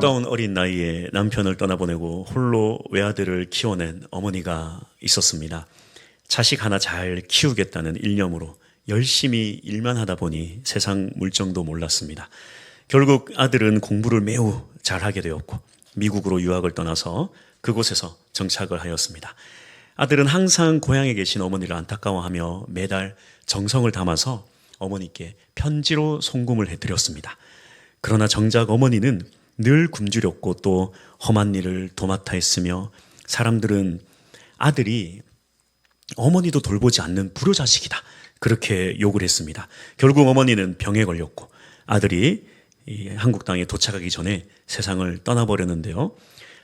아름다운 어린 나이에 남편을 떠나보내고 홀로 외아들을 키워낸 어머니가 있었습니다. 자식 하나 잘 키우겠다는 일념으로 열심히 일만 하다 보니 세상 물정도 몰랐습니다. 결국 아들은 공부를 매우 잘하게 되었고 미국으로 유학을 떠나서 그곳에서 정착을 하였습니다. 아들은 항상 고향에 계신 어머니를 안타까워하며 매달 정성을 담아서 어머니께 편지로 송금을 해드렸습니다. 그러나 정작 어머니는 늘 굶주렸고 또 험한 일을 도맡아 했으며 사람들은 아들이 어머니도 돌보지 않는 불효자식이다, 그렇게 욕을 했습니다. 결국 어머니는 병에 걸렸고 아들이 한국 땅에 도착하기 전에 세상을 떠나버렸는데요.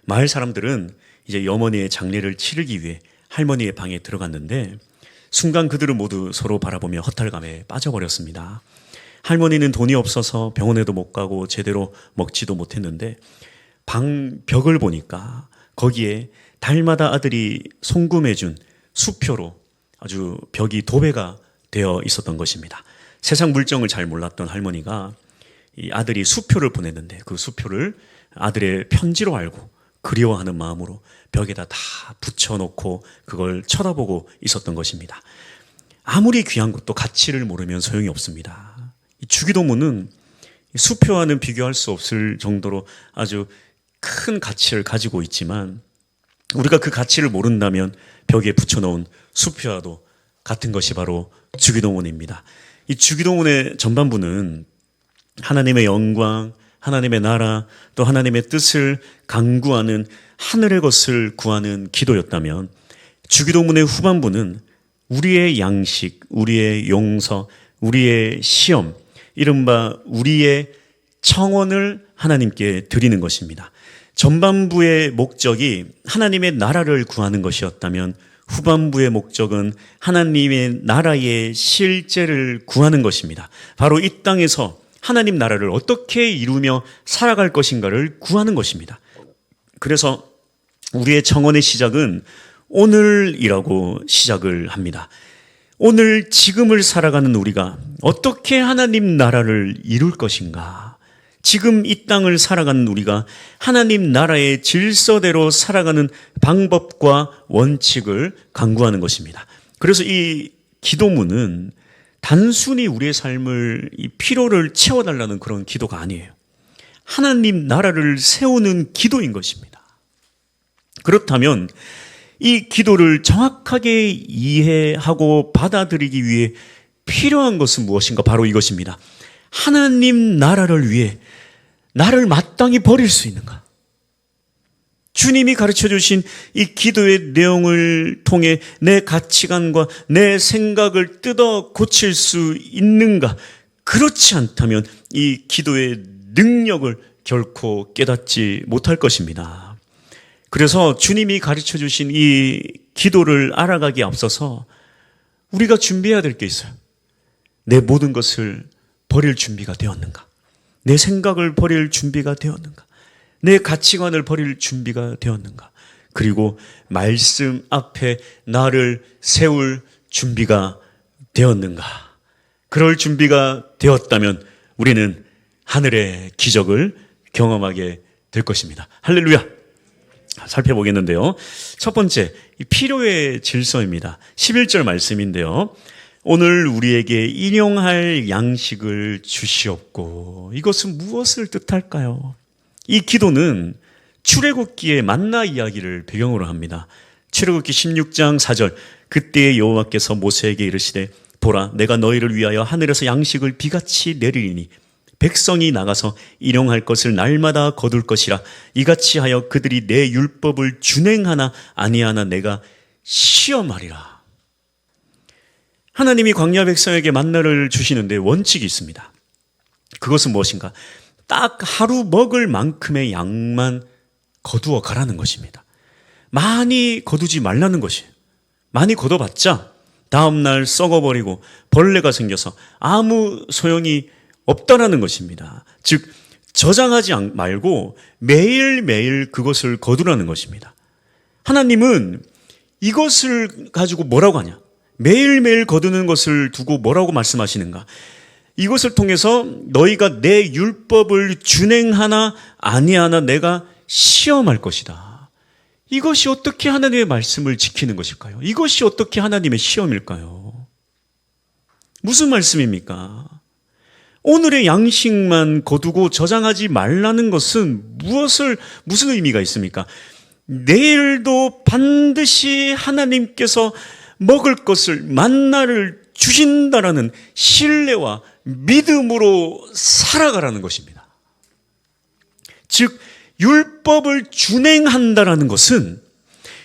마을 사람들은 이제 어머니의 장례를 치르기 위해 할머니의 방에 들어갔는데 순간 그들은 모두 서로 바라보며 허탈감에 빠져버렸습니다. 할머니는 돈이 없어서 병원에도 못 가고 제대로 먹지도 못했는데 방 벽을 보니까 거기에 달마다 아들이 송금해준 수표로 아주 벽이 도배가 되어 있었던 것입니다. 세상 물정을 잘 몰랐던 할머니가 이 아들이 수표를 보냈는데 그 수표를 아들의 편지로 알고 그리워하는 마음으로 벽에다 다 붙여놓고 그걸 쳐다보고 있었던 것입니다. 아무리 귀한 것도 가치를 모르면 소용이 없습니다. 주기도문은 수표와는 비교할 수 없을 정도로 아주 큰 가치를 가지고 있지만 우리가 그 가치를 모른다면 벽에 붙여놓은 수표와도 같은 것이 바로 주기도문입니다. 이 주기도문의 전반부는 하나님의 영광, 하나님의 나라, 또 하나님의 뜻을 간구하는 하늘의 것을 구하는 기도였다면 주기도문의 후반부는 우리의 양식, 우리의 용서, 우리의 시험, 이른바 우리의 청원을 하나님께 드리는 것입니다. 전반부의 목적이 하나님의 나라를 구하는 것이었다면 후반부의 목적은 하나님의 나라의 실제를 구하는 것입니다. 바로 이 땅에서 하나님 나라를 어떻게 이루며 살아갈 것인가를 구하는 것입니다. 그래서 우리의 청원의 시작은 오늘이라고 시작을 합니다. 오늘 지금을 살아가는 우리가 어떻게 하나님 나라를 이룰 것인가? 지금 이 땅을 살아가는 우리가 하나님 나라의 질서대로 살아가는 방법과 원칙을 강구하는 것입니다. 그래서 이 기도문은 단순히 우리의 삶을 이 피로를 채워달라는 그런 기도가 아니에요. 하나님 나라를 세우는 기도인 것입니다. 그렇다면 이 기도를 정확하게 이해하고 받아들이기 위해 필요한 것은 무엇인가? 바로 이것입니다. 하나님 나라를 위해 나를 마땅히 버릴 수 있는가? 주님이 가르쳐 주신 이 기도의 내용을 통해 내 가치관과 내 생각을 뜯어 고칠 수 있는가? 그렇지 않다면 이 기도의 능력을 결코 깨닫지 못할 것입니다. 그래서 주님이 가르쳐 주신 이 기도를 알아가기에 앞서서 우리가 준비해야 될 게 있어요. 내 모든 것을 버릴 준비가 되었는가? 내 생각을 버릴 준비가 되었는가? 내 가치관을 버릴 준비가 되었는가? 그리고 말씀 앞에 나를 세울 준비가 되었는가? 그럴 준비가 되었다면 우리는 하늘의 기적을 경험하게 될 것입니다. 할렐루야! 살펴보겠는데요. 첫 번째, 필요의 질서입니다. 11절 말씀인데요. 오늘 우리에게 일용할 양식을 주시옵고, 이것은 무엇을 뜻할까요? 이 기도는 출애굽기의 만나 이야기를 배경으로 합니다. 출애굽기 16장 4절, 그때의 여호와께서 모세에게 이르시되 보라, 내가 너희를 위하여 하늘에서 양식을 비같이 내리리니 백성이 나가서 일용할 것을 날마다 거둘 것이라. 이같이 하여 그들이 내 율법을 준행하나 아니하나 내가 시험하리라. 하나님이 광야 백성에게 만나를 주시는데 원칙이 있습니다. 그것은 무엇인가? 딱 하루 먹을 만큼의 양만 거두어 가라는 것입니다. 많이 거두지 말라는 것이에요. 많이 거둬봤자 다음날 썩어버리고 벌레가 생겨서 아무 소용이 없다라는 것입니다. 즉 저장하지 말고 매일매일 그것을 거두라는 것입니다. 하나님은 이것을 가지고 뭐라고 하냐? 매일매일 거두는 것을 두고 뭐라고 말씀하시는가? 이것을 통해서 너희가 내 율법을 준행하나 아니하나 내가 시험할 것이다. 이것이 어떻게 하나님의 말씀을 지키는 것일까요? 이것이 어떻게 하나님의 시험일까요? 무슨 말씀입니까? 오늘의 양식만 거두고 저장하지 말라는 것은 무슨 의미가 있습니까? 내일도 반드시 하나님께서 먹을 것을, 만나를 주신다라는 신뢰와 믿음으로 살아가라는 것입니다. 즉, 율법을 준행한다라는 것은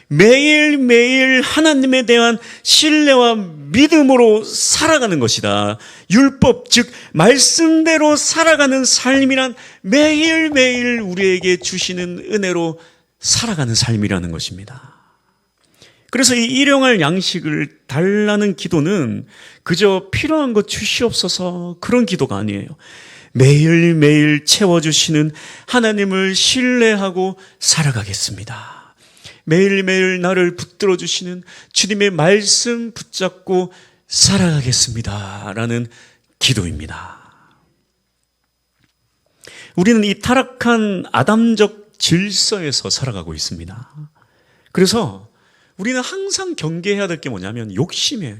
매일매일 하나님에 대한 신뢰와 믿음으로 살아가는 것이다. 율법, 즉 말씀대로 살아가는 삶이란 매일매일 우리에게 주시는 은혜로 살아가는 삶이라는 것입니다. 그래서 이 일용할 양식을 달라는 기도는 그저 필요한 것 주시옵소서 그런 기도가 아니에요. 매일매일 채워주시는 하나님을 신뢰하고 살아가겠습니다. 매일매일 나를 붙들어 주시는 주님의 말씀 붙잡고 살아가겠습니다. 라는 기도입니다. 우리는 이 타락한 아담적 질서에서 살아가고 있습니다. 그래서 우리는 항상 경계해야 될 게 뭐냐면 욕심이에요.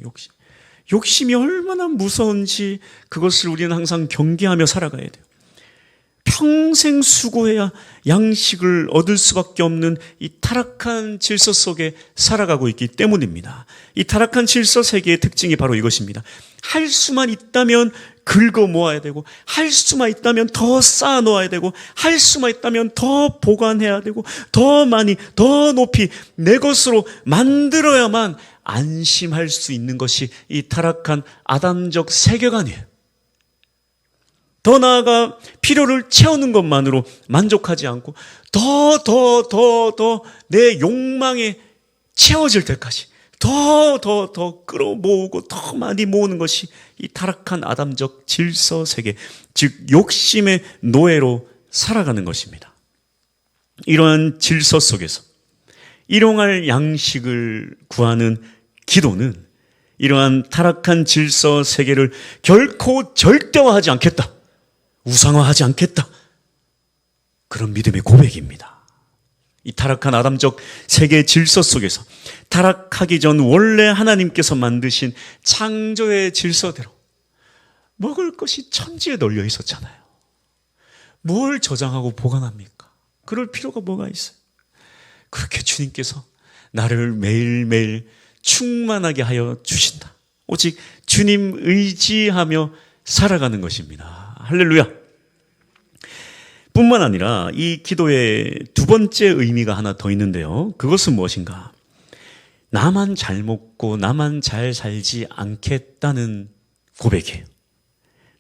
욕심이 얼마나 무서운지 그것을 우리는 항상 경계하며 살아가야 돼요. 평생 수고해야 양식을 얻을 수밖에 없는 이 타락한 질서 속에 살아가고 있기 때문입니다. 이 타락한 질서 세계의 특징이 바로 이것입니다. 할 수만 있다면 긁어 모아야 되고, 할 수만 있다면 더 쌓아 놓아야 되고, 할 수만 있다면 더 보관해야 되고, 더 많이, 더 높이 내 것으로 만들어야만 안심할 수 있는 것이 이 타락한 아담적 세계관이에요. 더 나아가 필요를 채우는 것만으로 만족하지 않고 더 내 욕망에 채워질 때까지 더 끌어모으고 더 많이 모으는 것이 이 타락한 아담적 질서 세계, 즉 욕심의 노예로 살아가는 것입니다. 이러한 질서 속에서 일용할 양식을 구하는 기도는 이러한 타락한 질서 세계를 결코 절대화하지 않겠다, 우상화하지 않겠다, 그런 믿음의 고백입니다. 이 타락한 아담적 세계 질서 속에서 타락하기 전 원래 하나님께서 만드신 창조의 질서대로 먹을 것이 천지에 널려 있었잖아요. 뭘 저장하고 보관합니까? 그럴 필요가 뭐가 있어요? 그렇게 주님께서 나를 매일매일 충만하게 하여 주신다. 오직 주님 의지하며 살아가는 것입니다. 할렐루야. 뿐만 아니라 이 기도의 두 번째 의미가 하나 더 있는데요. 그것은 무엇인가? 나만 잘 먹고 나만 잘 살지 않겠다는 고백이에요.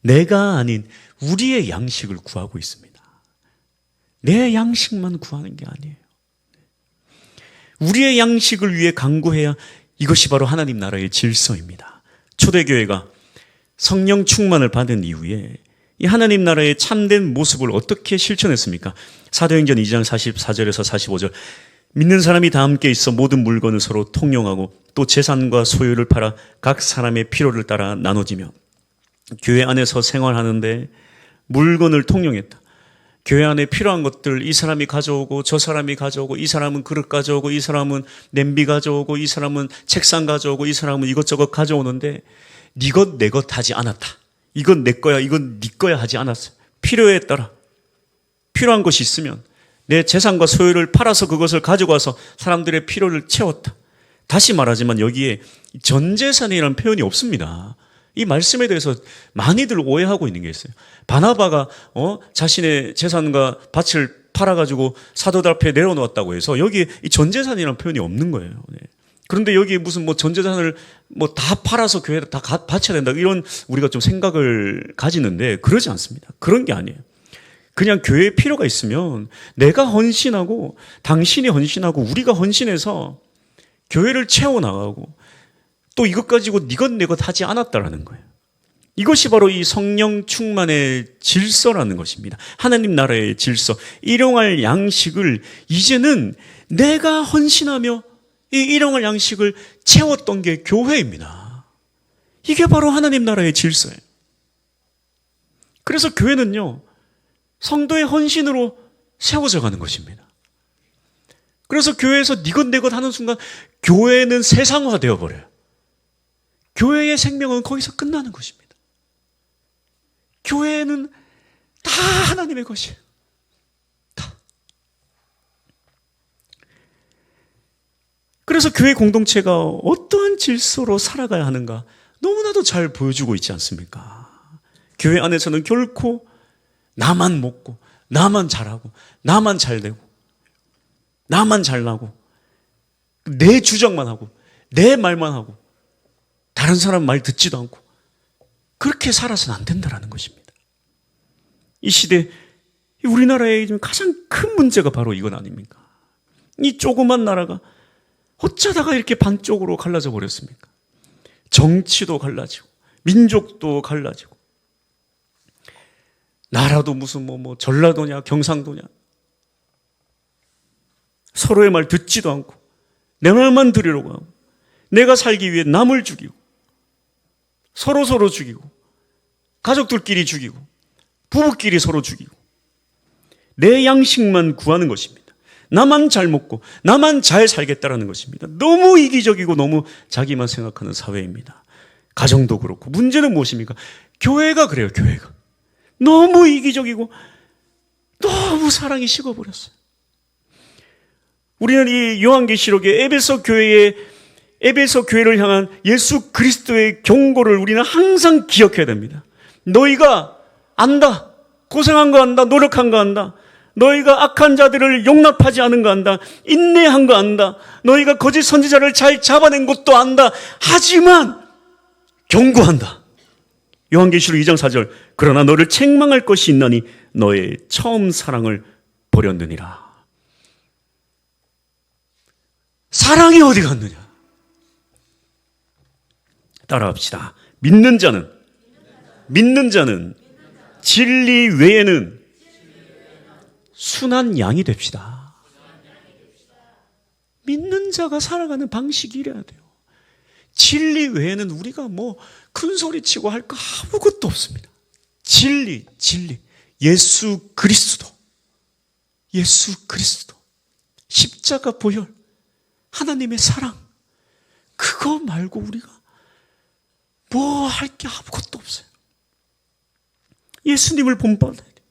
내가 아닌 우리의 양식을 구하고 있습니다. 내 양식만 구하는 게 아니에요. 우리의 양식을 위해 간구해야 이것이 바로 하나님 나라의 질서입니다. 초대교회가 성령 충만을 받은 이후에 이 하나님 나라의 참된 모습을 어떻게 실천했습니까? 사도행전 2장 44절에서 45절, 믿는 사람이 다 함께 있어 모든 물건을 서로 통용하고 또 재산과 소유를 팔아 각 사람의 필요를 따라 나눠지며 교회 안에서 생활하는데 물건을 통용했다. 교회 안에 필요한 것들 이 사람이 가져오고 저 사람이 가져오고, 이 사람은 그릇 가져오고, 이 사람은 냄비 가져오고, 이 사람은 책상 가져오고, 이 사람은 이것저것 가져오는데 네 것 내 것 하지 않았다. 이건 내 거야, 이건 네 거야 하지 않았어요. 필요에 따라 필요한 것이 있으면 내 재산과 소유를 팔아서 그것을 가지고 와서 사람들의 필요를 채웠다. 다시 말하지만 여기에 전 재산이라는 표현이 없습니다. 이 말씀에 대해서 많이들 오해하고 있는 게 있어요. 바나바가 자신의 재산과 밭을 팔아가지고 사도들 앞에 내려놓았다고 해서 여기에 이 전 재산이라는 표현이 없는 거예요. 네. 그런데 여기 무슨 전 재산을 다 팔아서 교회에 다 바쳐야 된다, 이런 우리가 좀 생각을 가지는데 그러지 않습니다. 그런 게 아니에요. 그냥 교회에 필요가 있으면 내가 헌신하고 당신이 헌신하고 우리가 헌신해서 교회를 채워나가고 또 이것 가지고 네 것 내 것 하지 않았다라는 거예요. 이것이 바로 이 성령 충만의 질서라는 것입니다. 하나님 나라의 질서, 일용할 양식을 이제는 내가 헌신하며 이 일용할 양식을 채웠던 게 교회입니다. 이게 바로 하나님 나라의 질서예요. 그래서 교회는요, 성도의 헌신으로 세워져 가는 것입니다. 그래서 교회에서 니것내것 하는 순간 교회는 세상화되어 버려요. 교회의 생명은 거기서 끝나는 것입니다. 교회는 다 하나님의 것이에요. 다. 그래서 교회 공동체가 어떠한 질서로 살아가야 하는가 너무나도 잘 보여주고 있지 않습니까? 교회 안에서는 결코 나만 먹고 나만 잘하고 나만 잘되고 나만 잘나고 내 주장만 하고 내 말만 하고 다른 사람 말 듣지도 않고 그렇게 살아서는 안 된다는 것입니다. 이 시대 우리나라의 가장 큰 문제가 바로 이건 아닙니까? 이 조그만 나라가 어쩌다가 이렇게 반쪽으로 갈라져 버렸습니까? 정치도 갈라지고 민족도 갈라지고 나라도 무슨 전라도냐 경상도냐 서로의 말 듣지도 않고 내 말만 들으려고 하고 내가 살기 위해 남을 죽이고 서로 죽이고 가족들끼리 죽이고 부부끼리 서로 죽이고 내 양식만 구하는 것입니다. 나만 잘 먹고 나만 잘 살겠다라는 것입니다. 너무 이기적이고 너무 자기만 생각하는 사회입니다. 가정도 그렇고 문제는 무엇입니까? 교회가 그래요. 교회가 너무 이기적이고 너무 사랑이 식어버렸어요. 우리는 이 요한계시록의 에베소 교회를 향한 예수 그리스도의 경고를 우리는 항상 기억해야 됩니다. 너희가 안다. 고생한 거 안다. 노력한 거 안다. 너희가 악한 자들을 용납하지 않은 거 안다. 인내한 거 안다. 너희가 거짓 선지자를 잘 잡아낸 것도 안다. 하지만 경고한다. 요한계시록 2장 4절 그러나 너를 책망할 것이 있나니 너의 처음 사랑을 버렸느니라. 사랑이 어디 갔느냐? 따라합시다. 믿는 자는 진리 외에는 순한 양이 됩시다. 믿는 자가 살아가는 방식이 이래야 돼요. 진리 외에는 우리가 큰 소리 치고 할 거 아무것도 없습니다. 진리. 예수 그리스도. 십자가 보혈. 하나님의 사랑. 그거 말고 우리가 할 게 아무것도 없어요. 예수님을 본받아야 돼요.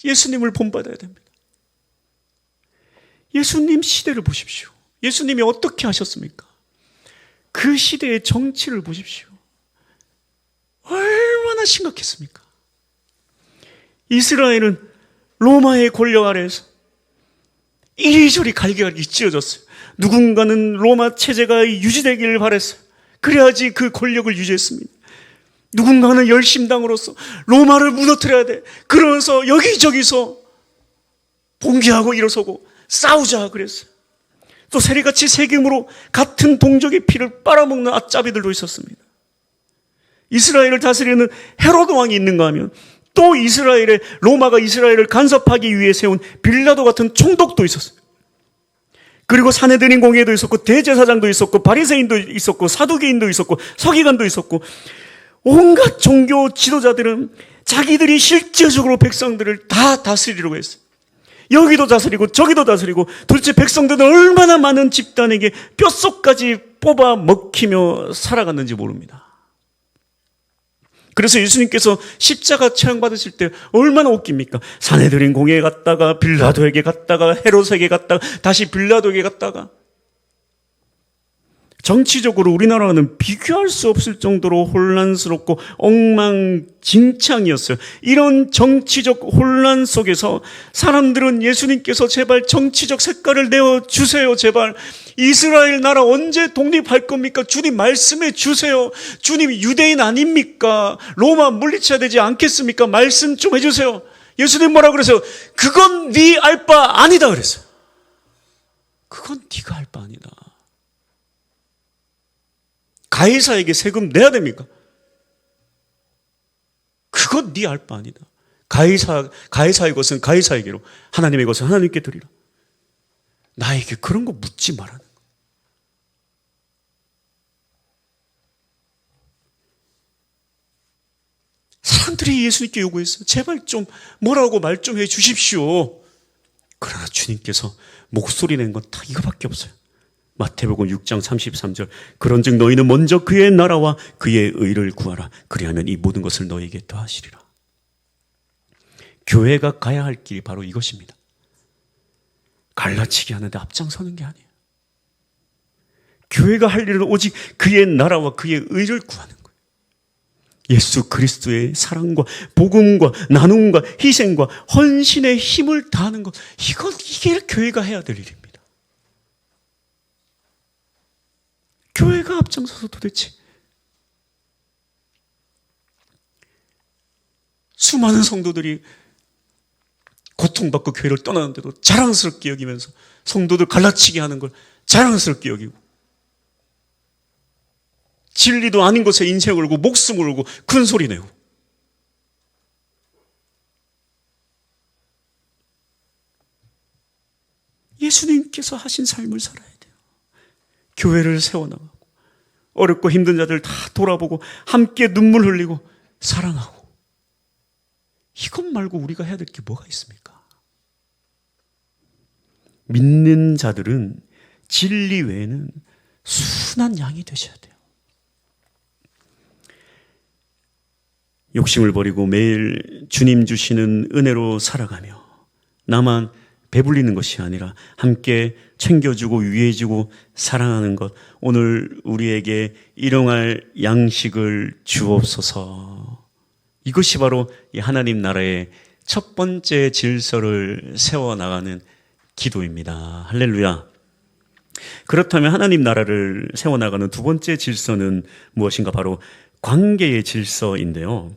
예수님을 본받아야 됩니다. 예수님 시대를 보십시오. 예수님이 어떻게 하셨습니까? 그 시대의 정치를 보십시오. 얼마나 심각했습니까? 이스라엘은 로마의 권력 아래에서 이리저리 갈기갈기 찢어졌어요. 누군가는 로마 체제가 유지되기를 바랬어요. 그래야지 그 권력을 유지했습니다. 누군가는 열심당으로서 로마를 무너뜨려야 돼. 그러면서 여기저기서 봉기하고 일어서고 싸우자 그랬어요. 또 세리같이 세금으로 같은 동족의 피를 빨아먹는 아짜비들도 있었습니다. 이스라엘을 다스리는 헤로드 왕이 있는가 하면 또 로마가 이스라엘을 간섭하기 위해 세운 빌라도 같은 총독도 있었어요. 그리고 사내들인 공회도 있었고 대제사장도 있었고 바리새인도 있었고 사두개인도 있었고 서기관도 있었고 온갖 종교 지도자들은 자기들이 실제적으로 백성들을 다 다스리려고 했어요. 여기도 다스리고 저기도 다스리고 도대체 백성들은 얼마나 많은 집단에게 뼛속까지 뽑아 먹히며 살아갔는지 모릅니다. 그래서 예수님께서 십자가 처형받으실 때 얼마나 웃깁니까? 사내들인 공회에 갔다가 빌라도에게 갔다가 헤롯에게 갔다가 다시 빌라도에게 갔다가 정치적으로 우리나라는 비교할 수 없을 정도로 혼란스럽고 엉망진창이었어요. 이런 정치적 혼란 속에서 사람들은 예수님께서 제발 정치적 색깔을 내어주세요. 제발 이스라엘 나라 언제 독립할 겁니까? 주님 말씀해 주세요. 주님 유대인 아닙니까? 로마 물리쳐야 되지 않겠습니까? 말씀 좀 해주세요. 예수님 뭐라 그러세요? 그건 네 알 바 아니다 그랬어요. 그건 네가 알 바 아니다. 가이사에게 세금 내야 됩니까? 그건 네 알 바 아니다. 가이사의 것은 가이사에게로, 하나님의 것은 하나님께 드리라. 나에게 그런 거 묻지 말라는 거. 사람들이 예수님께 요구했어요. 제발 좀 뭐라고 말 좀 해 주십시오. 그러나 주님께서 목소리 낸 건 다 이거밖에 없어요. 마태복음 6장 33절 그런즉 너희는 먼저 그의 나라와 그의 의를 구하라. 그리하면 이 모든 것을 너희에게 더하시리라. 교회가 가야 할 길이 바로 이것입니다. 갈라치기 하는데 앞장서는 게 아니에요. 교회가 할 일은 오직 그의 나라와 그의 의를 구하는 거예요. 예수 그리스도의 사랑과 복음과 나눔과 희생과 헌신의 힘을 다하는 것, 이게 교회가 해야 될 일입니다. 교회가 앞장서서 도대체 수많은 성도들이 고통받고 교회를 떠나는데도 자랑스럽게 여기면서 성도들 갈라치게 하는 걸 자랑스럽게 여기고 진리도 아닌 것에 인생을 걸고 목숨을 걸고 큰 소리 내고 예수님께서 하신 삶을 살아야 돼요. 교회를 세워나가고 어렵고 힘든 자들 다 돌아보고 함께 눈물 흘리고 사랑하고 이것 말고 우리가 해야 될 게 뭐가 있습니까? 믿는 자들은 진리 외에는 순한 양이 되셔야 돼요. 욕심을 버리고 매일 주님 주시는 은혜로 살아가며 나만 배불리는 것이 아니라 함께 챙겨주고 위해주고 사랑하는 것, 오늘 우리에게 일용할 양식을 주옵소서. 이것이 바로 이 하나님 나라의 첫 번째 질서를 세워나가는 기도입니다. 할렐루야. 그렇다면 하나님 나라를 세워나가는 두 번째 질서는 무엇인가? 바로 관계의 질서인데요.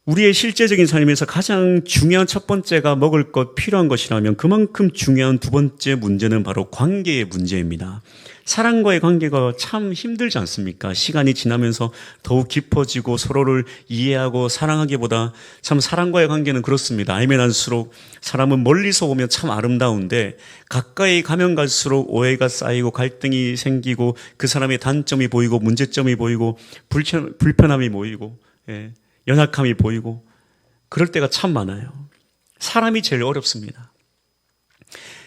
우리의 실제적인 삶에서 가장 중요한 첫 번째가 먹을 것, 필요한 것이라면 그만큼 중요한 두 번째 문제는 바로 관계의 문제입니다. 사람과의 관계가 참 힘들지 않습니까? 시간이 지나면서 더욱 깊어지고 서로를 이해하고 사랑하기보다 참 사람과의 관계는 그렇습니다. 알면 알수록 사람은 멀리서 보면 참 아름다운데 가까이 가면 갈수록 오해가 쌓이고 갈등이 생기고 그 사람의 단점이 보이고 문제점이 보이고 불편함이 보이고 연약함이 보이고 그럴 때가 참 많아요. 사람이 제일 어렵습니다.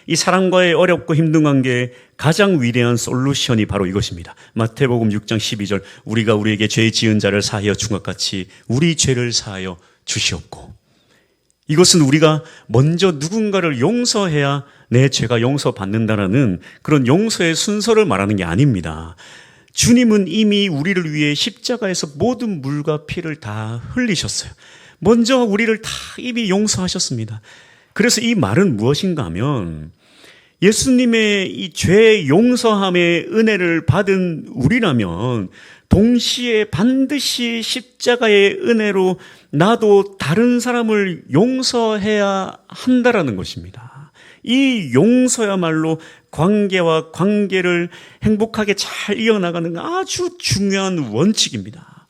이 사람과의 어렵고 힘든 관계의 가장 위대한 솔루션이 바로 이것입니다. 마태복음 6장 12절 우리가 우리에게 죄 지은 자를 사하여 준 것 같이 우리 죄를 사하여 주시옵고, 이것은 우리가 먼저 누군가를 용서해야 내 죄가 용서받는다라는 그런 용서의 순서를 말하는 게 아닙니다. 주님은 이미 우리를 위해 십자가에서 모든 물과 피를 다 흘리셨어요. 먼저 우리를 다 이미 용서하셨습니다. 그래서 이 말은 무엇인가 하면 예수님의 이 죄 용서함의 은혜를 받은 우리라면 동시에 반드시 십자가의 은혜로 나도 다른 사람을 용서해야 한다라는 것입니다. 이 용서야말로 관계와 관계를 행복하게 잘 이어나가는 아주 중요한 원칙입니다.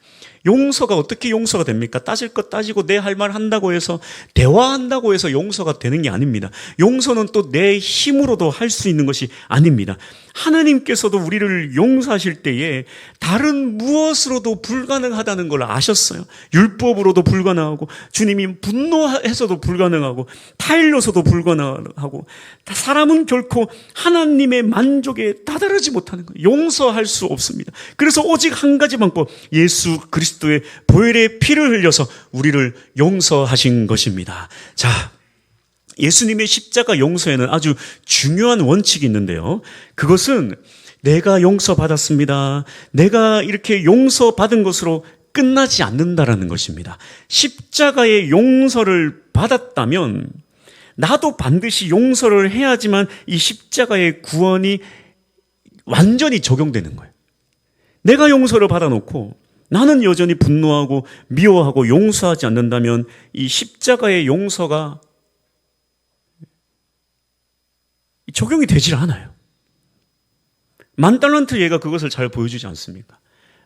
용서가 어떻게 용서가 됩니까? 따질 것 따지고 내 할 말 한다고 해서 대화한다고 해서 용서가 되는 게 아닙니다. 용서는 또 내 힘으로도 할 수 있는 것이 아닙니다. 하나님께서도 우리를 용서하실 때에 다른 무엇으로도 불가능하다는 걸 아셨어요. 율법으로도 불가능하고 주님이 분노해서도 불가능하고 타일로서도 불가능하고 사람은 결코 하나님의 만족에 다다르지 못하는 거예요. 용서할 수 없습니다. 그래서 오직 한 가지 방법, 예수 그리스도의 보혈의 피를 흘려서 우리를 용서하신 것입니다. 자, 예수님의 십자가 용서에는 아주 중요한 원칙이 있는데요. 그것은 내가 용서받았습니다. 내가 이렇게 용서받은 것으로 끝나지 않는다라는 것입니다. 십자가의 용서를 받았다면 나도 반드시 용서를 해야지만 이 십자가의 구원이 완전히 적용되는 거예요. 내가 용서를 받아놓고 나는 여전히 분노하고 미워하고 용서하지 않는다면 이 십자가의 용서가 적용이 되질 않아요. 10,000달란트 예가 그것을 잘 보여주지 않습니까?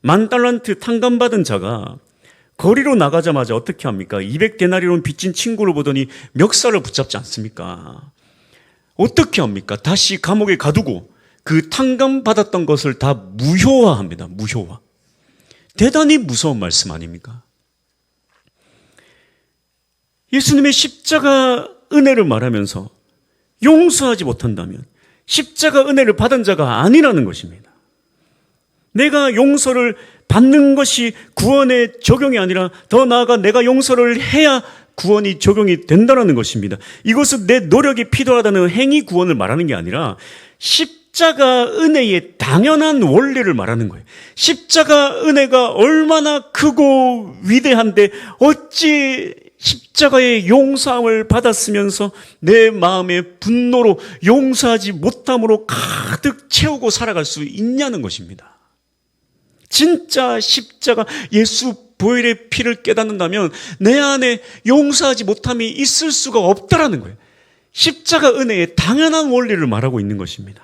10,000달란트 탕감받은 자가 거리로 나가자마자 어떻게 합니까? 200데나리온 빚진 친구를 보더니 멱살을 붙잡지 않습니까? 어떻게 합니까? 다시 감옥에 가두고 그 탕감받았던 것을 다 무효화합니다. 무효화. 대단히 무서운 말씀 아닙니까? 예수님의 십자가 은혜를 말하면서 용서하지 못한다면 십자가 은혜를 받은 자가 아니라는 것입니다. 내가 용서를 받는 것이 구원의 적용이 아니라 더 나아가 내가 용서를 해야 구원이 적용이 된다는 것입니다. 이것은 내 노력이 필요하다는 행위 구원을 말하는 게 아니라 십자가 은혜의 당연한 원리를 말하는 거예요. 십자가 은혜가 얼마나 크고 위대한데 어찌 십자가의 용서함을 받았으면서 내 마음의 분노로 용서하지 못함으로 가득 채우고 살아갈 수 있냐는 것입니다. 진짜 십자가 예수 보혈의 피를 깨닫는다면 내 안에 용서하지 못함이 있을 수가 없다라는 거예요. 십자가 은혜의 당연한 원리를 말하고 있는 것입니다.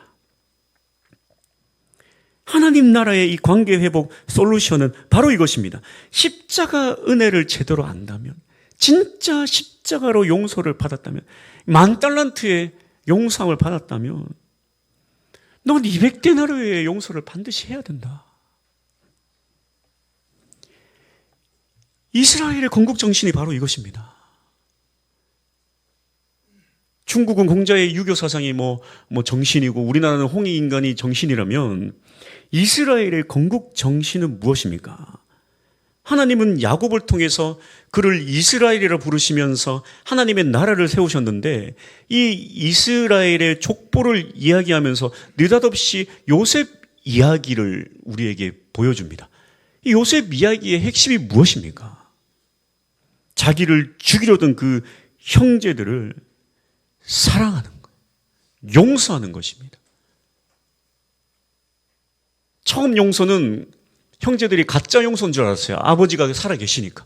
하나님 나라의 이 관계 회복 솔루션은 바로 이것입니다. 십자가 은혜를 제대로 안다면, 진짜 십자가로 용서를 받았다면, 10,000달란트의 용서함을 받았다면 넌 200데나리오의 용서를 반드시 해야 된다. 이스라엘의 건국 정신이 바로 이것입니다. 중국은 공자의 유교 사상이 정신이고 우리나라는 홍익인간이 정신이라면 이스라엘의 건국 정신은 무엇입니까? 하나님은 야곱을 통해서 그를 이스라엘이라 부르시면서 하나님의 나라를 세우셨는데 이 이스라엘의 족보를 이야기하면서 느닷없이 요셉 이야기를 우리에게 보여줍니다. 이 요셉 이야기의 핵심이 무엇입니까? 자기를 죽이려던 그 형제들을 사랑하는 거예요. 용서하는 것입니다. 처음 용서는 형제들이 가짜 용서인 줄 알았어요. 아버지가 살아 계시니까.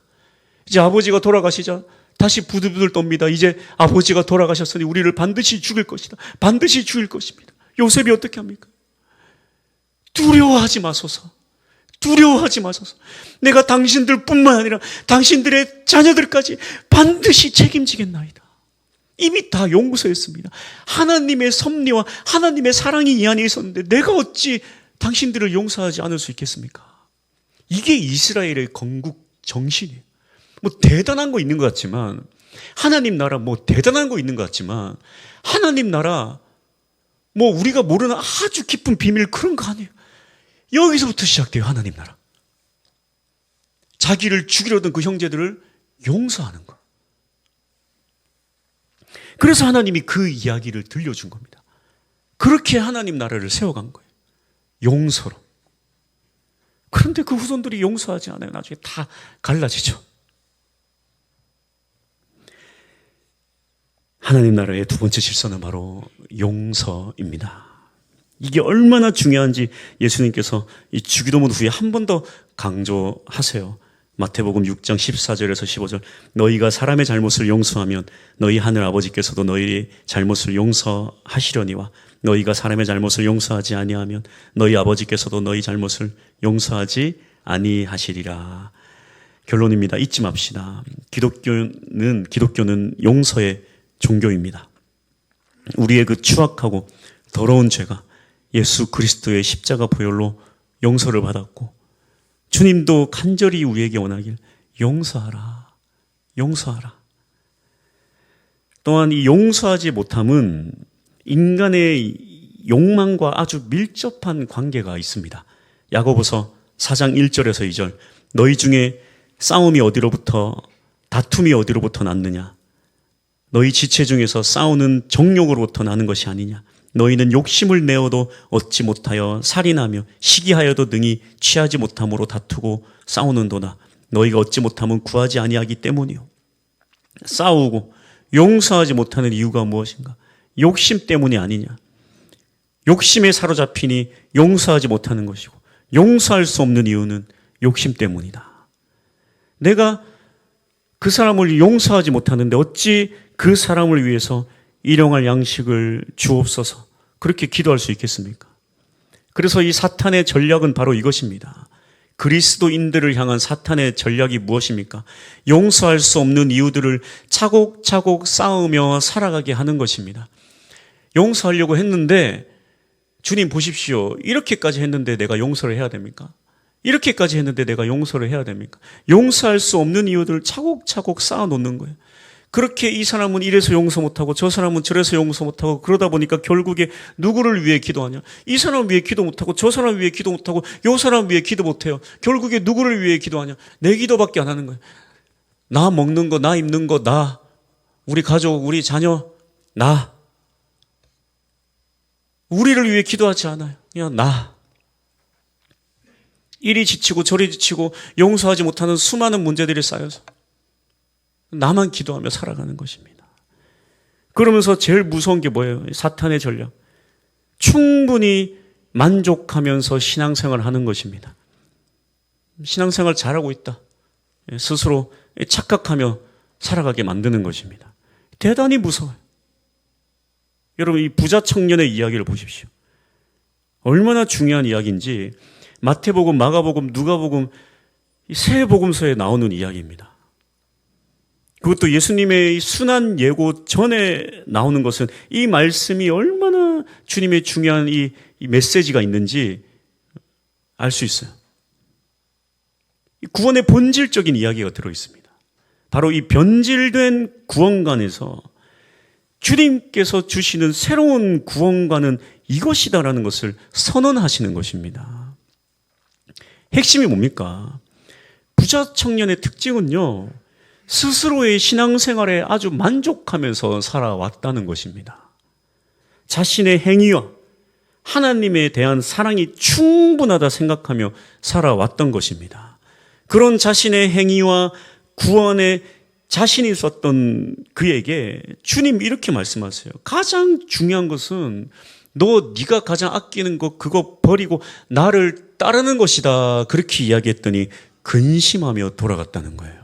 이제 아버지가 돌아가시자 다시 부들부들 떱니다. 이제 아버지가 돌아가셨으니 우리를 반드시 죽일 것이다. 반드시 죽일 것입니다. 요셉이 어떻게 합니까? 두려워하지 마소서. 두려워하지 마소서. 내가 당신들뿐만 아니라 당신들의 자녀들까지 반드시 책임지겠나이다. 이미 다 용서했습니다. 하나님의 섭리와 하나님의 사랑이 이 안에 있었는데 내가 어찌 당신들을 용서하지 않을 수 있겠습니까? 이게 이스라엘의 건국 정신이에요. 대단한 거 있는 것 같지만, 하나님 나라 대단한 거 있는 것 같지만, 하나님 나라 우리가 모르는 아주 깊은 비밀 그런 거 아니에요. 여기서부터 시작돼요. 하나님 나라. 자기를 죽이려던 그 형제들을 용서하는 거. 그래서 하나님이 그 이야기를 들려준 겁니다. 그렇게 하나님 나라를 세워간 거예요. 용서로. 그런데 그 후손들이 용서하지 않아요. 나중에 다 갈라지죠. 하나님 나라의 두 번째 질서는 바로 용서입니다. 이게 얼마나 중요한지 예수님께서 이 주기도문 후에 한 번 더 강조하세요. 마태복음 6장 14절에서 15절. 너희가 사람의 잘못을 용서하면 너희 하늘 아버지께서도 너희의 잘못을 용서하시려니와 너희가 사람의 잘못을 용서하지 아니하면 너희 아버지께서도 너희 잘못을 용서하지 아니하시리라. 결론입니다. 잊지 맙시다. 기독교는 용서의 종교입니다. 우리의 그 추악하고 더러운 죄가 예수 그리스도의 십자가 보혈로 용서를 받았고, 주님도 간절히 우리에게 원하길 용서하라. 용서하라. 또한 이 용서하지 못함은 인간의 욕망과 아주 밀접한 관계가 있습니다. 야고보서 4장 1절에서 2절. 너희 중에 싸움이 어디로부터, 다툼이 어디로부터 났느냐? 너희 지체 중에서 싸우는 정욕으로부터 나는 것이 아니냐? 너희는 욕심을 내어도 얻지 못하여 살인하며 시기하여도 능히 취하지 못함으로 다투고 싸우는도다. 너희가 얻지 못함은 구하지 아니하기 때문이요. 싸우고 용서하지 못하는 이유가 무엇인가? 욕심 때문이 아니냐? 욕심에 사로잡히니 용서하지 못하는 것이고, 용서할 수 없는 이유는 욕심 때문이다. 내가 그 사람을 용서하지 못하는데 어찌 그 사람을 위해서 일용할 양식을 주옵소서 그렇게 기도할 수 있겠습니까? 그래서 이 사탄의 전략은 바로 이것입니다. 그리스도인들을 향한 사탄의 전략이 무엇입니까? 용서할 수 없는 이유들을 차곡차곡 쌓으며 살아가게 하는 것입니다. 용서하려고 했는데, 주님 보십시오. 이렇게까지 했는데 내가 용서를 해야 됩니까? 이렇게까지 했는데 내가 용서를 해야 됩니까? 용서할 수 없는 이유들을 차곡차곡 쌓아놓는 거예요. 그렇게 이 사람은 이래서 용서 못하고 저 사람은 저래서 용서 못하고 그러다 보니까 결국에 누구를 위해 기도하냐? 이 사람 위해 기도 못하고 저 사람 위해 기도 못하고 요 사람 위해 기도 못해요. 결국에 누구를 위해 기도하냐? 내 기도밖에 안 하는 거예요. 나 먹는 거, 나 입는 거, 나, 우리 가족, 우리 자녀, 나. 우리를 위해 기도하지 않아요. 그냥 나. 이리 지치고 저리 지치고 용서하지 못하는 수많은 문제들이 쌓여서 나만 기도하며 살아가는 것입니다. 그러면서 제일 무서운 게 뭐예요? 사탄의 전략. 충분히 만족하면서 신앙생활을 하는 것입니다. 신앙생활 잘하고 있다. 스스로 착각하며 살아가게 만드는 것입니다. 대단히 무서워요. 여러분, 이 부자 청년의 이야기를 보십시오. 얼마나 중요한 이야기인지 마태복음, 마가복음, 누가복음, 세 복음서에 나오는 이야기입니다. 그것도 예수님의 순환 예고 전에 나오는 것은 이 말씀이 얼마나 주님의 중요한 이 메시지가 있는지 알 수 있어요. 구원의 본질적인 이야기가 들어있습니다. 바로 이 변질된 구원관에서 주님께서 주시는 새로운 구원관은 이것이다라는 것을 선언하시는 것입니다. 핵심이 뭡니까? 부자 청년의 특징은요, 스스로의 신앙생활에 아주 만족하면서 살아왔다는 것입니다. 자신의 행위와 하나님에 대한 사랑이 충분하다 생각하며 살아왔던 것입니다. 그런 자신의 행위와 구원에 자신이 있었던 그에게 주님 이렇게 말씀하세요. 가장 중요한 것은 네가 가장 아끼는 것 그거 버리고 나를 따르는 것이다. 그렇게 이야기했더니 근심하며 돌아갔다는 거예요.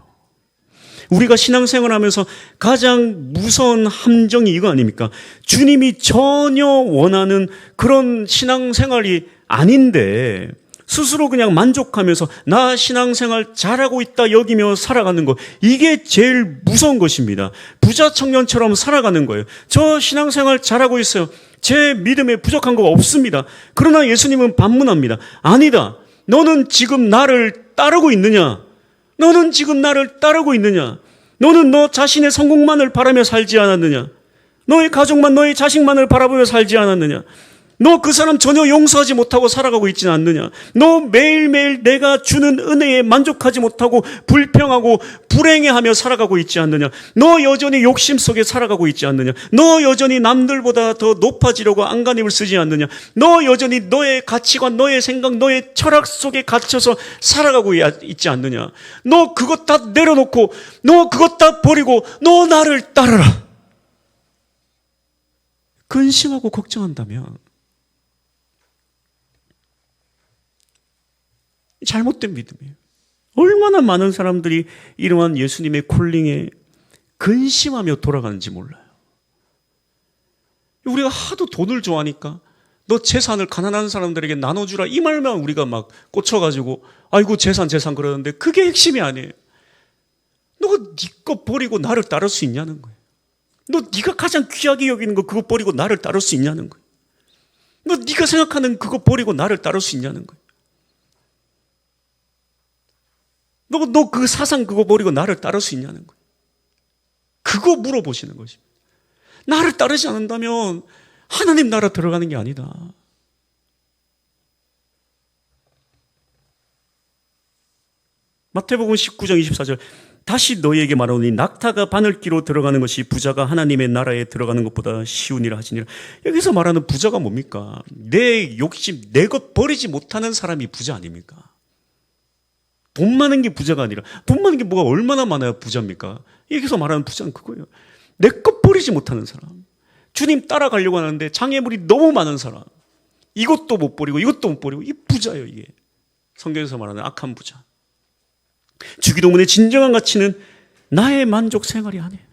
우리가 신앙생활하면서 가장 무서운 함정이 이거 아닙니까? 주님이 전혀 원하는 그런 신앙생활이 아닌데 스스로 그냥 만족하면서 나 신앙생활 잘하고 있다 여기며 살아가는 것, 이게 제일 무서운 것입니다. 부자 청년처럼 살아가는 거예요. 저 신앙생활 잘하고 있어요. 제 믿음에 부족한 거 없습니다. 그러나 예수님은 반문합니다. 아니다. 너는 지금 나를 따르고 있느냐? 너는 지금 나를 따르고 있느냐? 너는 너 자신의 성공만을 바라며 살지 않았느냐? 너의 가족만, 너의 자식만을 바라보며 살지 않았느냐? 너 그 사람 전혀 용서하지 못하고 살아가고 있지는 않느냐? 너 매일매일 내가 주는 은혜에 만족하지 못하고 불평하고 불행해하며 살아가고 있지 않느냐? 너 여전히 욕심 속에 살아가고 있지 않느냐? 너 여전히 남들보다 더 높아지려고 안간힘을 쓰지 않느냐? 너 여전히 너의 가치관, 너의 생각, 너의 철학 속에 갇혀서 살아가고 있지 않느냐? 너 그것 다 내려놓고 너 그것 다 버리고 너 나를 따르라. 근심하고 걱정한다면 잘못된 믿음이에요. 얼마나 많은 사람들이 이러한 예수님의 콜링에 근심하며 돌아가는지 몰라요. 우리가 하도 돈을 좋아하니까 너 재산을 가난한 사람들에게 나눠주라 이 말만 우리가 막 꽂혀가지고 아이고 재산 그러는데 그게 핵심이 아니에요. 너가 네 거 버리고 나를 따를 수 있냐는 거예요. 너 네가 가장 귀하게 여기는 거 그거 버리고 나를 따를 수 있냐는 거예요. 너 네가 생각하는 그거 버리고 나를 따를 수 있냐는 거예요. 너 그 사상 그거 버리고 나를 따를 수 있냐는 거예요. 그거 물어보시는 것입니다. 나를 따르지 않는다면 하나님 나라 들어가는 게 아니다. 마태복음 19장 24절 다시 너희에게 말하노니 낙타가 바늘기로 들어가는 것이 부자가 하나님의 나라에 들어가는 것보다 쉬우니라 하시니라. 여기서 말하는 부자가 뭡니까? 내 욕심, 내 것 버리지 못하는 사람이 부자 아닙니까? 돈 많은 게 부자가 아니라 돈 많은 게 뭐가 얼마나 많아야 부자입니까? 여기서 말하는 부자는 그거예요. 내 것 버리지 못하는 사람. 주님 따라가려고 하는데 장애물이 너무 많은 사람. 이것도 못 버리고 이것도 못 버리고 이 부자예요 이게. 성경에서 말하는 악한 부자. 주기도문의 진정한 가치는 나의 만족 생활이 아니에요.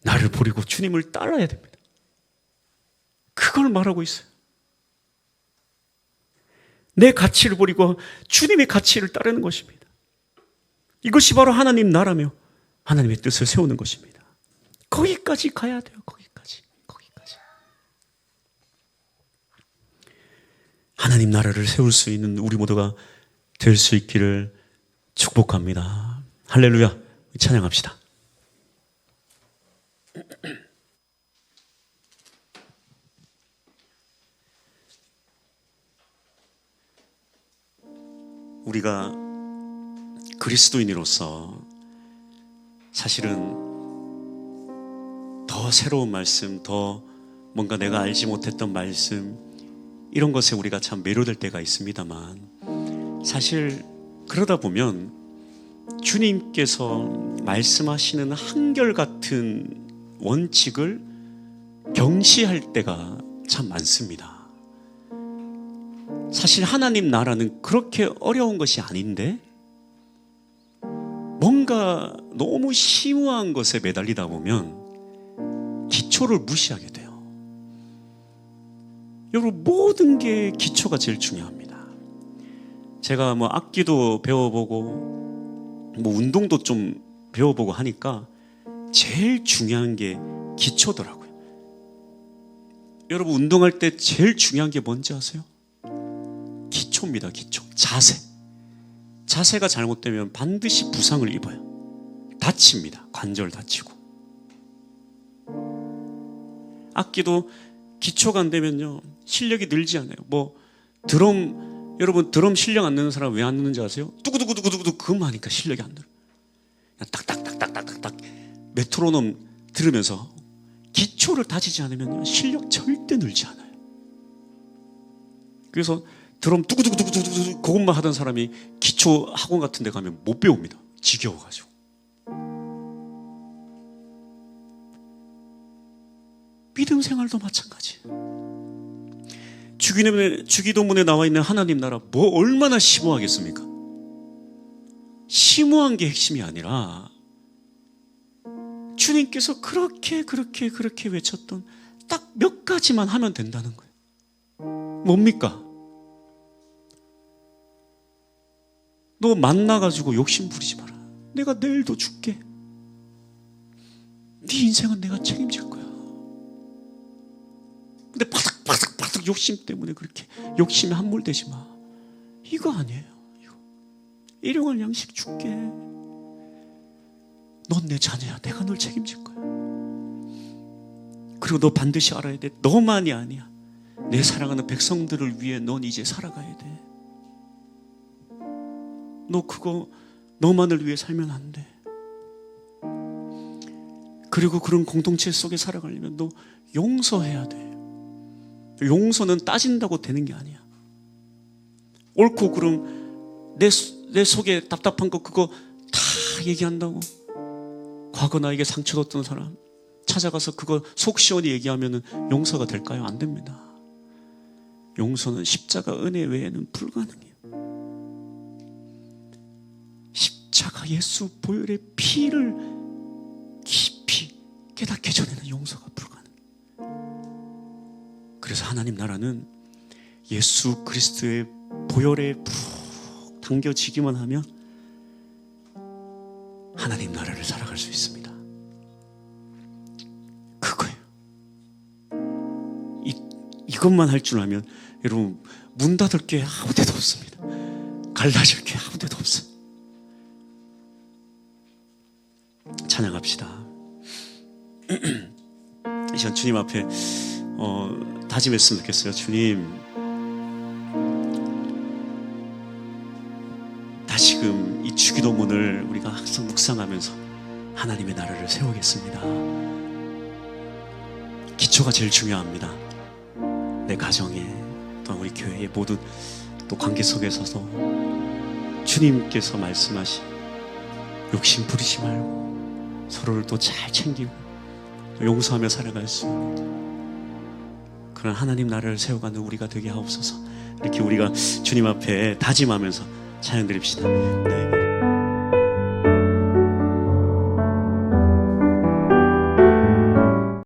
나를 버리고 주님을 따라야 됩니다. 그걸 말하고 있어요. 내 가치를 버리고 주님의 가치를 따르는 것입니다. 이것이 바로 하나님 나라며 하나님의 뜻을 세우는 것입니다. 거기까지 가야 돼요. 거기까지. 하나님 나라를 세울 수 있는 우리 모두가 될 수 있기를 축복합니다. 할렐루야. 찬양합시다. 우리가 그리스도인으로서 사실은 더 새로운 말씀, 더 뭔가 내가 알지 못했던 말씀, 이런 것에 우리가 참 매료될 때가 있습니다만, 사실 그러다 보면 주님께서 말씀하시는 한결같은 원칙을 경시할 때가 참 많습니다. 사실 하나님 나라는 그렇게 어려운 것이 아닌데 뭔가 너무 심오한 것에 매달리다 보면 기초를 무시하게 돼요. 여러분, 모든 게 기초가 제일 중요합니다. 제가 뭐 악기도 배워보고 뭐 운동도 좀 배워보고 하니까 제일 중요한 게 기초더라고요. 여러분, 운동할 때 제일 중요한 게 뭔지 아세요? 기초입니다. 기초. 자세가 잘못되면 반드시 부상을 입어요. 다칩니다. 관절 다치고. 악기도 기초가 안 되면요, 실력이 늘지 않아요. 뭐 여러분 드럼 실력 안 느는 사람 왜 안 느는지 아세요? 뚜구두구두구두구 그것만 하니까 실력이 안 늘어요. 딱딱딱딱딱딱 메트로놈 들으면서 기초를 다지지 않으면 실력 절대 늘지 않아요. 그래서 드럼 뚜구두구두구두구 그것만 하던 사람이 기초 학원 같은 데 가면 못 배웁니다. 지겨워가지고. 믿음 생활도 마찬가지. 주기도문에 나와 있는 하나님 나라 뭐 얼마나 심오하겠습니까? 심오한 게 핵심이 아니라 주님께서 그렇게 외쳤던 딱 몇 가지만 하면 된다는 거예요. 뭡니까? 너 만나가지고 욕심 부리지 마라. 내가 내일도 줄게. 네 인생은 내가 책임질 거야. 근데 바삭바삭 욕심 때문에 그렇게 욕심에 함몰되지 마. 이거 아니에요. 이거. 일용할 양식 줄게. 넌 내 자녀야. 내가 널 책임질 거야. 그리고 너 반드시 알아야 돼. 너만이 아니야. 내 사랑하는 백성들을 위해 넌 이제 살아가야 돼. 너 그거 너만을 위해 살면 안 돼. 그리고 그런 공동체 속에 살아가려면 너 용서해야 돼. 용서는 따진다고 되는 게 아니야. 옳고 그름 내 속에 답답한 거 그거 다 얘기한다고 과거 나에게 상처 줬던 사람 찾아가서 그거 속 시원히 얘기하면 용서가 될까요? 안 됩니다. 용서는 십자가 은혜 외에는 불가능해요. 십자가 예수 보혈의 피를 깊이 깨닫기 전에는 용서가 불가능해요. 그래서 하나님 나라는 예수 그리스도의 보혈에 푹 당겨지기만 하면 하나님 나라를 살아갈 수 있습니다. 그거예요. 이것만 할 줄 알면 여러분 문 닫을 게 아무 데도 없습니다. 갈라질 게 아무 데도 없어요. 찬양합시다. 이 시간 주님 앞에 다짐했으면 좋겠어요. 주님, 다시금 이 주기도문을 우리가 항상 묵상하면서 하나님의 나라를 세우겠습니다. 기초가 제일 중요합니다. 내 가정에, 또한 우리 교회의 모든 또 관계 속에서도 주님께서 말씀하신 욕심 부리지 말고 서로를 또 잘 챙기고 용서하며 살아갈 수 있는 그런 하나님 나라를 세워가는 우리가 되게 하옵소서. 이렇게 우리가 주님 앞에 다짐하면서 찬양 드립시다. 네.